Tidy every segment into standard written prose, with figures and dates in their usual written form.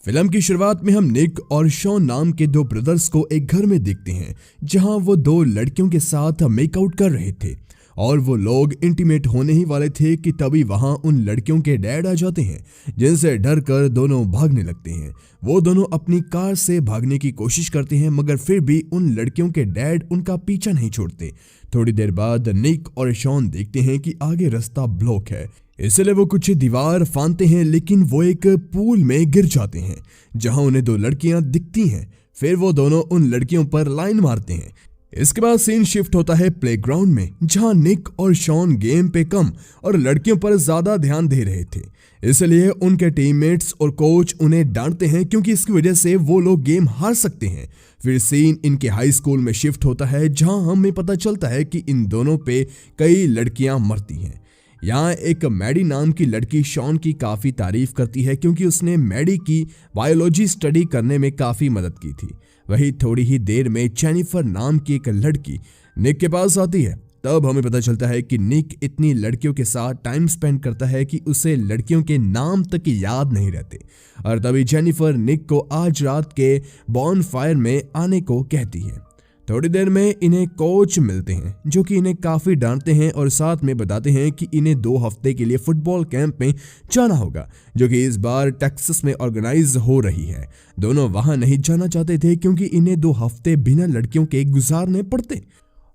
Film की शुरुआत में हम निक और शॉन नाम के दो ब्रदर्स को एक घर में देखते हैं जहां वो दो लड़कियों के साथ मेकआउट कर रहे थे और वो लोग इंटीमेट होने ही वाले थे कि तभी वहां उन लड़कियों के डैड आ जाते हैं जिनसे डर कर दोनों भागने लगते हैं। वो दोनों अपनी कार से भागने की कोशिश करते हैं मगर फिर भी उन लड़कियों के डैड उनका पीछा नहीं छोड़ते। थोड़ी देर बाद निक और शॉन देखते हैं कि आगे रास्ता ब्लॉक है, इसलिए वो कुछ दीवार फांदते हैं लेकिन वो एक पूल में गिर जाते हैं जहां उन्हें दो लड़कियां दिखती हैं। फिर वो दोनों उन लड़कियों पर लाइन मारते हैं। इसके बाद सीन शिफ्ट होता है प्लेग्राउंड में जहां निक और शॉन गेम पे कम और लड़कियों पर ज्यादा ध्यान दे रहे थे, इसलिए उनके टीममेट्स और कोच उन्हें डांटते हैं क्योंकि इसकी वजह से वो लोग गेम हार सकते हैं। फिर सीन इनके हाई स्कूल में शिफ्ट होता है जहां हमें पता चलता है कि इन दोनों पे कई लड़कियां मरती हैं। यहाँ एक मैडी नाम की लड़की शॉन की काफ़ी तारीफ करती है क्योंकि उसने मैडी की बायोलॉजी स्टडी करने में काफ़ी मदद की थी। वही थोड़ी ही देर में जेनिफर नाम की एक लड़की निक के पास आती है। तब हमें पता चलता है कि निक इतनी लड़कियों के साथ टाइम स्पेंड करता है कि उसे लड़कियों के नाम तक याद नहीं रहते और तभी जेनिफर निक को आज रात के बॉनफायर में आने को कहती है। थोड़ी देर में इन्हें कोच मिलते हैं जो कि इन्हें काफ़ी डांटते हैं और साथ में बताते हैं कि इन्हें 2 हफ्ते के लिए फुटबॉल कैंप में जाना होगा जो कि इस बार टेक्सास में ऑर्गेनाइज हो रही है। दोनों वहां नहीं जाना चाहते थे क्योंकि इन्हें 2 हफ्ते बिना लड़कियों के गुजारने पड़ते।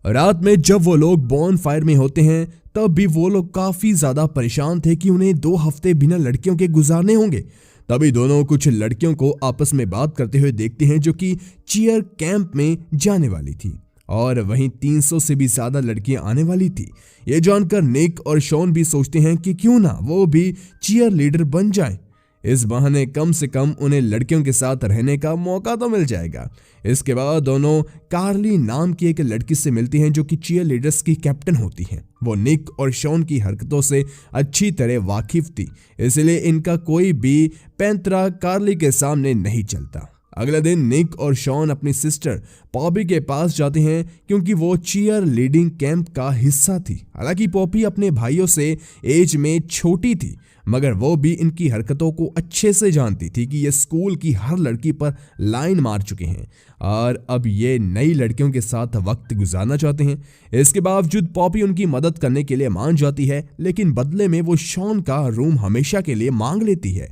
रात में जब वो लोग बॉन फायर में होते हैं तब भी वो लोग काफ़ी ज़्यादा परेशान थे कि उन्हें 2 हफ्ते बिना लड़कियों के गुजारने होंगे। तभी दोनों कुछ लड़कियों को आपस में बात करते हुए देखते हैं जो कि चीयर कैंप में जाने वाली थी और वहीं 300 से भी ज्यादा लड़कियां आने वाली थी। ये जानकर निक और शॉन भी सोचते हैं कि क्यों ना वो भी चीयर लीडर बन जाए। इस बहाने कम से कम उन्हें लड़कियों के साथ रहने का मौका तो मिल जाएगा। इसके बाद दोनों कार्ली नाम की एक लड़की से मिलती हैं जो कि चीयर लीडर्स की कैप्टन होती हैं। वो निक और शॉन की हरकतों से अच्छी तरह वाकिफ थी, इसलिए इनका कोई भी पैंतरा कार्ली के सामने नहीं चलता। अगले दिन निक और शॉन अपनी सिस्टर पॉपी के पास जाते हैं क्योंकि वो चीयर लीडिंग कैंप का हिस्सा थी। हालांकि पॉपी अपने भाइयों से एज में छोटी थी मगर वो भी इनकी हरकतों को अच्छे से जानती थी कि ये स्कूल की हर लड़की पर लाइन मार चुके हैं और अब ये नई लड़कियों के साथ वक्त गुजारना चाहते हैं। इसके बावजूद पॉपी उनकी मदद करने के लिए मान जाती है लेकिन बदले में वो शॉन का रूम हमेशा के लिए मांग लेती है।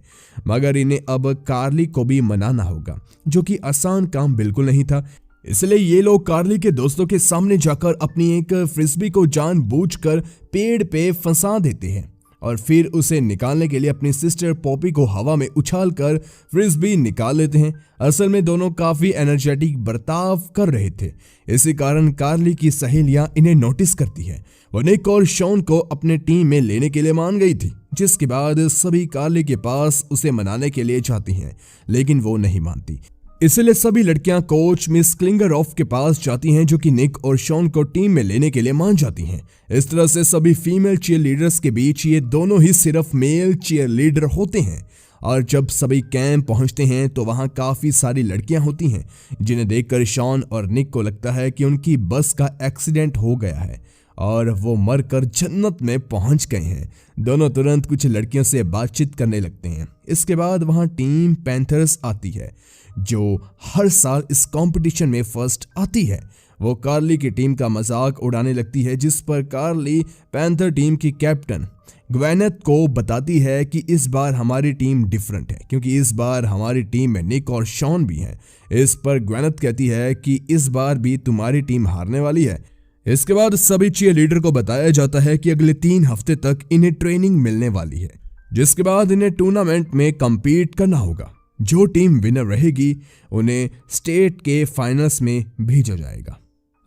मगर इन्हें अब कार्ली को भी मनाना होगा जो कि आसान काम बिल्कुल नहीं था, इसलिए ये लोग कार्ली के दोस्तों के सामने जाकर अपनी एक फ्रिस्बी को जानबूझकर पेड़ पे फंसा देते हैं और फिर उसे निकालने के लिए अपनी सिस्टर पॉपी को हवा में उछालकर फ्रिस्बी निकाल लेते हैं। असल में दोनों काफी एनर्जेटिक बर्ताव कर रहे थे, इसी कारण कार्ली की सहेलियां इन्हें नोटिस करती है। वो निक और शॉन को अपने टीम में लेने के लिए मान गई थी, जिसके बाद सभी कार्ली के पास उसे मनाने के लिए जाती हैं लेकिन वो नहीं मानती। इसलिए सभी लड़कियां कोच मिस क्लिंगरऑफ के पास जाती हैं जो कि निक और शॉन को टीम में लेने के लिए मान जाती हैं। इस तरह से सभी फीमेल चीयर लीडर्स के बीच ये दोनों ही सिर्फ मेल चीयर लीडर होते हैं और जब सभी कैंप पहुंचते हैं तो वहां काफी सारी लड़कियां होती हैं जिन्हें देखकर शॉन और निक को लगता है कि उनकी बस का एक्सीडेंट हो गया है और वो मरकर जन्नत में पहुंच गए हैं। दोनों तुरंत कुछ लड़कियों से बातचीत करने लगते हैं। इसके बाद वहां टीम पैंथर्स आती है जो हर साल इस कंपटीशन में फर्स्ट आती है। वो कार्ली की टीम का मजाक उड़ाने लगती है जिस पर कार्ली पैंथर टीम की कैप्टन ग्वेनेथ को बताती है कि इस बार हमारी टीम डिफरेंट है क्योंकि इस बार हमारी टीम में निक और शॉन भी हैं। इस पर ग्वेनेथ कहती है कि इस बार भी तुम्हारी टीम हारने वाली है। इसके बाद सभी चीयर लीडर को बताया जाता है कि अगले 3 हफ्ते तक इन्हें ट्रेनिंग मिलने वाली है, जिसके बाद इन्हें टूर्नामेंट में कंपीट करना होगा। जो टीम विनर रहेगी उन्हें स्टेट के फाइनल्स में भेजा जाएगा।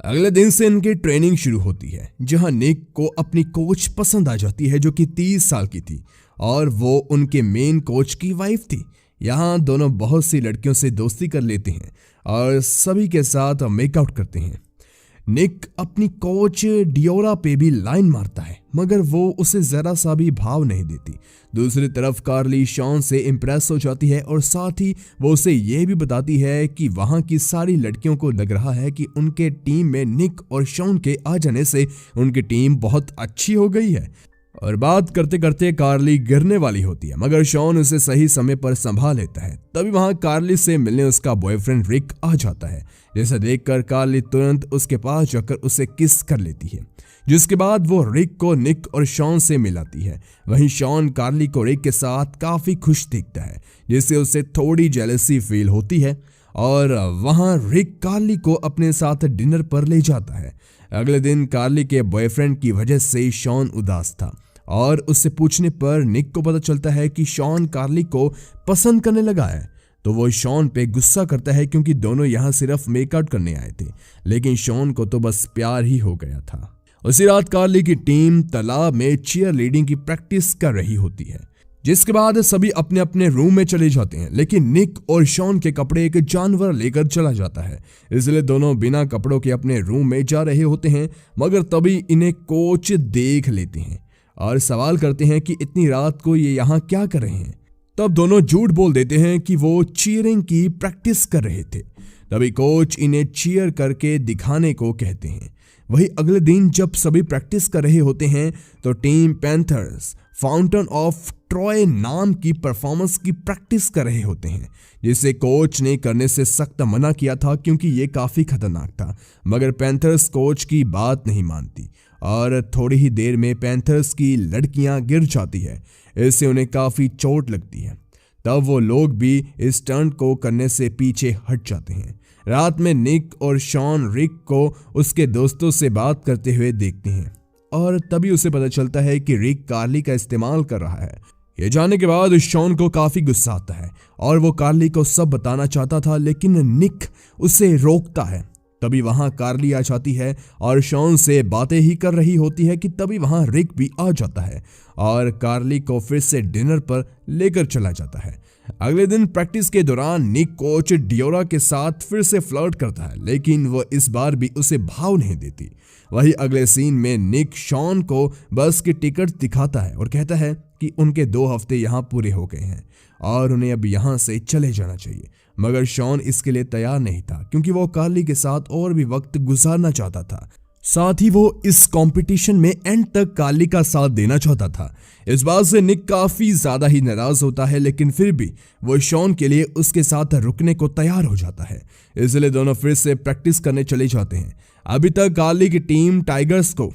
अगले दिन से इनकी ट्रेनिंग शुरू होती है जहां निक को अपनी कोच पसंद आ जाती है जो कि 30 साल की थी और वो उनके मेन कोच की वाइफ थी। यहाँ दोनों बहुत सी लड़कियों से दोस्ती कर लेते हैं और सभी के साथ मेकआउट करते हैं। निक अपनी कोच डियोरा पे भी लाइन मारता है मगर वो उसे जरा सा भी भाव नहीं देती। दूसरी तरफ कार्ली शॉन से इम्प्रेस हो जाती है और साथ ही वो उसे ये भी बताती है कि वहां की सारी लड़कियों को लग रहा है कि उनके टीम में निक और शॉन के आ जाने से उनकी टीम बहुत अच्छी हो गई है। और बात करते करते कार्ली गिरने वाली होती है, मगर शॉन उसे सही समय पर संभाल लेता है। तभी वहां कार्ली से मिलने उसका बॉयफ्रेंड रिक आ जाता है, जिसे देखकर कार्ली तुरंत उसके पास जाकर उसे किस कर लेती है, जिसके बाद वो रिक को निक और शॉन से मिलाती है। वहीं शॉन कार्ली को रिक के साथ काफी खुश दिखता है, जिससे उसे थोड़ी जेलसी फील होती है और वहां रिक कार्ली को अपने साथ डिनर पर ले जाता है। अगले दिन कार्ली के बॉयफ्रेंड की वजह से शॉन उदास था और उससे पूछने पर निक को पता चलता है कि शॉन कार्ली को पसंद करने लगा है। तो वो शॉन पे गुस्सा करता है क्योंकि दोनों यहाँ सिर्फ मेकआउट करने आए थे, लेकिन शॉन को तो बस प्यार ही हो गया था। उसी रात कार्ली की टीम तालाब में चीयर लीडिंग की प्रैक्टिस कर रही होती है, जिसके बाद सभी अपने अपने रूम में चले जाते हैं, लेकिन निक और शॉन के कपड़े एक जानवर लेकर चला जाता है, इसलिए दोनों बिना कपड़ों के अपने रूम में जा रहे होते हैं। मगर तभी इन्हें कोच देख लेते हैं और सवाल करते हैं कि इतनी रात को ये यहाँ क्या कर रहे हैं। तब दोनों झूठ बोल देते हैं कि वो चीयरिंग की प्रैक्टिस कर रहे थे। तभी कोच इन्हें चीयर करके दिखाने को कहते हैं। वही अगले दिन जब सभी प्रैक्टिस कर रहे होते हैं तो team panthers fountain of Troy नाम की परफॉर्मेंस की प्रैक्टिस कर रहे होते हैं, जिसे कोच ने करने से सख्त मना किया था क्योंकि ये काफी खतरनाक था। मगर पैंथर्स कोच की बात नहीं मानती और थोड़ी ही देर में पैंथर्स की लड़कियां गिर जाती है, इससे उन्हें काफी चोट लगती है। तब वो लोग भी इस स्टंट को करने से पीछे हट जाते हैं। रात में निक और शॉन रिक को उसके दोस्तों से बात करते हुए देखते हैं और तभी उसे पता चलता है कि रिक कार्ली का इस्तेमाल कर रहा है। ये जानने के बाद शॉन को काफी गुस्सा आता है और वो कार्ली को सब बताना चाहता था, लेकिन निक उसे रोकता है। तभी वहां कार्ली आ जाती है और शॉन से बातें ही कर रही होती है कि तभी वहां रिक भी आ जाता है और कार्ली को फिर से डिनर पर लेकर चला जाता है। अगले दिन प्रैक्टिस के दौरान निक कोच डियोरा के साथ फिर से फ्लर्ट करता है, लेकिन वो इस बार भी उसे भाव नहीं देती। वही अगले सीन में निक शॉन को बस की टिकट दिखाता है और कहता है कि उनके 2 हफ्ते यहाँ पूरे हो गए हैं और उन्हें अब यहाँ से चले जाना चाहिए। मगर शॉन इसके लिए तैयार नहीं था क्योंकि वो कार्ली के साथ और भी वक्त गुजारना चाहता था। साथ ही वो इस कंपटीशन में एंड तक कार्ली का साथ देना चाहता था। इस बात से निक काफी ज्यादा ही नाराज होता है, लेकिन फिर भी वो शॉन के लिए उसके साथ रुकने को तैयार हो जाता है। इसलिए दोनों फिर से प्रैक्टिस करने चले जाते हैं। अभी तक कार्ली की टीम टाइगर्स को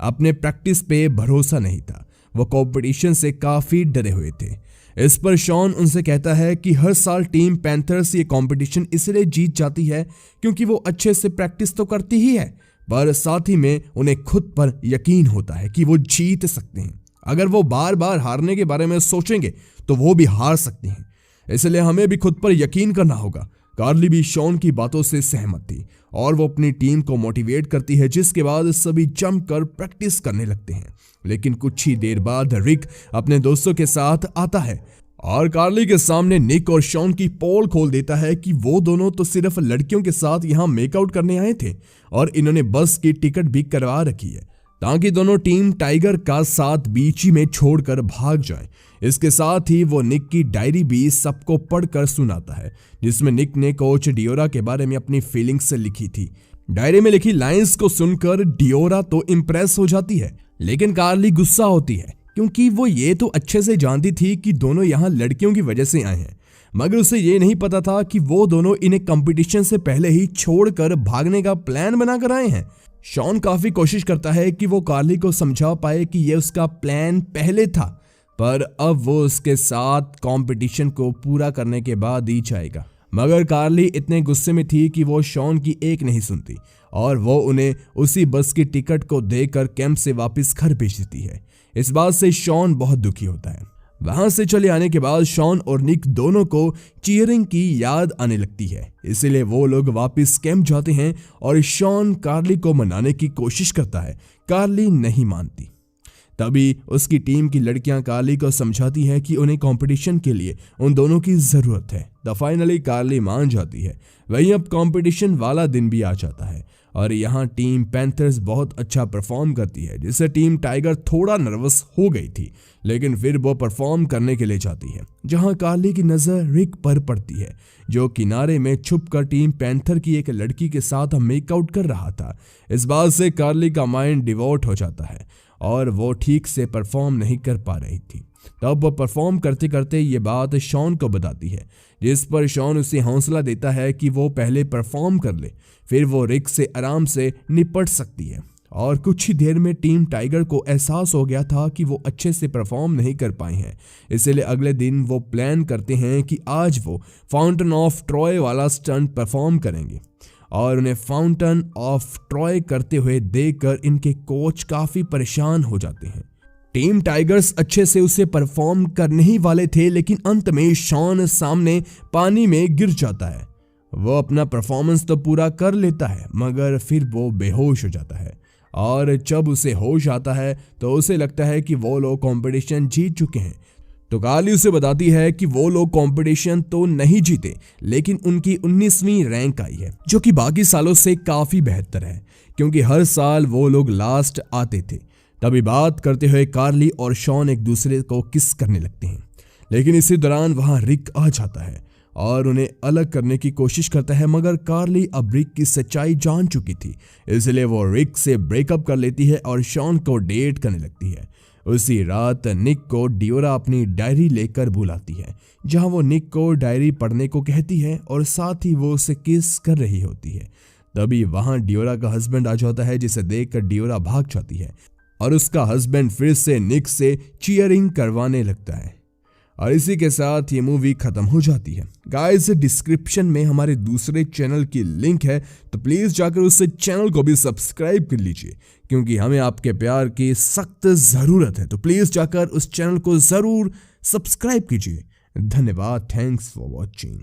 अपने प्रैक्टिस पे भरोसा नहीं था, वो कंपटीशन से काफी डरे हुए थे। इस पर शॉन उनसे कहता है कि हर साल टीम पैंथर्स ये कंपटीशन इसलिए जीत जाती है क्योंकि वो अच्छे से प्रैक्टिस तो करती ही है, पर साथ ही में उन्हें खुद पर यकीन होता है कि वो जीत सकते हैं। अगर वो बार बार हारने के बारे में सोचेंगे तो वो भी हार सकते हैं, इसलिए हमें भी खुद पर यकीन करना होगा। कार्ली भी शॉन की बातों से सहमत थी और वो अपनी टीम को मोटिवेट करती है, जिसके बाद सभी जमकर प्रैक्टिस करने लगते हैं। लेकिन कुछ ही देर बाद रिक अपने दोस्तों के साथ आता है और कार्ली के सामने निक और शॉन की पोल खोल देता है कि वो दोनों तो सिर्फ लड़कियों के साथ यहाँ मेकआउट करने आए थे और इन्होंने बस की टिकट भी करवा रखी है ताकि दोनों टीम टाइगर का साथ बीच ही में छोड़कर भाग जाए। इसके साथ ही वो निक की डायरी भी सबको पढ़कर सुनाता है, जिसमें निक ने कोच डियोरा के बारे में अपनी फीलिंग्स लिखी थी। डायरी में लिखी लाइंस को सुनकर डियोरा तो इम्प्रेस हो जाती है, लेकिन कार्ली गुस्सा होती है क्योंकि वो ये तो अच्छे से जानती थी कि दोनों यहाँ लड़कियों की वजह से आए हैं, मगर उसे ये नहीं पता था कि वो दोनों इन्हें कंपटीशन से पहले ही छोड़कर भागने का प्लान बनाकर आए हैं। शॉन काफी कोशिश करता है कि वो कार्ली को समझा पाए कि ये उसका प्लान पहले था, पर अब वो उसके साथ कंपटीशन को पूरा करने के बाद ही जाएगा। मगर कार्ली इतने गुस्से में थी कि वो शॉन की एक नहीं सुनती और वो उन्हें उसी बस की टिकट को देकर कैंप से वापस घर भेज देती है। इस बात से शॉन बहुत दुखी होता है। वहां से चले आने के बाद शॉन और निक दोनों को चीयरिंग की याद आने लगती है, इसीलिए वो लोग वापस कैंप जाते हैं और शॉन कार्ली को मनाने की कोशिश करता है। कार्ली नहीं मानती। तभी उसकी टीम की लड़कियां कार्ली को समझाती हैं कि उन्हें कंपटीशन के लिए उन दोनों की जरूरत है। फाइनली कार्ली मान जाती है। वहीं अब कंपटीशन वाला दिन भी आ जाता है और यहाँ टीम पैंथर्स बहुत अच्छा परफॉर्म करती है, जिससे टीम टाइगर थोड़ा नर्वस हो गई थी, लेकिन फिर वो परफॉर्म करने के लिए जाती है। जहाँ कार्ली की नजर रिक पर पड़ती है, जो किनारे में छुपकर टीम पैंथर की एक लड़की के साथ मेकआउट कर रहा था। इस बात से कार्ली का माइंड डिवोट हो जाता है और वो ठीक से परफॉर्म नहीं कर पा रही थी। तब वो परफॉर्म करते करते ये बात शॉन को बताती है, जिस पर शॉन उसे हौसला देता है कि वो पहले परफॉर्म कर ले, फिर वो रिक से आराम से निपट सकती है। और कुछ ही देर में टीम टाइगर को एहसास हो गया था कि वो अच्छे से परफॉर्म नहीं कर पाए हैं, इसलिए अगले दिन वो प्लान करते हैं कि आज वो फाउंटेन ऑफ ट्रॉय वाला स्टंट परफॉर्म करेंगे। और उन्हें फाउंटेन ऑफ ट्रॉय करते हुए देखकर इनके कोच काफ़ी परेशान हो जाते हैं। टीम टाइगर्स अच्छे से उसे परफॉर्म करने ही वाले थे, लेकिन अंत में शॉन सामने पानी में गिर जाता है। वो अपना परफॉर्मेंस तो पूरा कर लेता है, मगर फिर वो बेहोश हो जाता है। और जब उसे होश आता है तो उसे लगता है कि वो लोग कंपटीशन जीत चुके हैं। तो कार्ली उसे बताती है कि वो लोग कंपटीशन तो नहीं जीते, लेकिन उनकी 19वीं रैंक आई है, जो कि बाकी सालों से काफ़ी बेहतर है, क्योंकि हर साल वो लोग लास्ट आते थे। तभी बात करते हुए कार्ली और शॉन एक दूसरे को किस करने लगते हैं, लेकिन इसी दौरान वहां रिक आ जाता है और उन्हें अलग करने की कोशिश करता है, मगर कार्ली अब रिक की सच्चाई जान चुकी थी, इसलिए वो रिक से ब्रेकअप कर लेती है और शॉन को डेट करने लगती है। उसी रात निक को डियोरा अपनी डायरी लेकर बुलाती है, जहां वो निक को डायरी पढ़ने को कहती है और साथ ही वो उसे किस कर रही होती है। तभी वहां डियोरा का हस्बैंड आ जाता है, जिसे देखकर डियोरा भाग जाती है और उसका हस्बैंड फिर से निक से चीयरिंग करवाने लगता है। और इसी के साथ ये मूवी खत्म हो जाती है। गाइस, डिस्क्रिप्शन में हमारे दूसरे चैनल की लिंक है, तो प्लीज जाकर उस चैनल को भी सब्सक्राइब कर लीजिए, क्योंकि हमें आपके प्यार की सख्त जरूरत है। तो प्लीज जाकर उस चैनल को जरूर सब्सक्राइब कीजिए। धन्यवाद। Thanks for watching.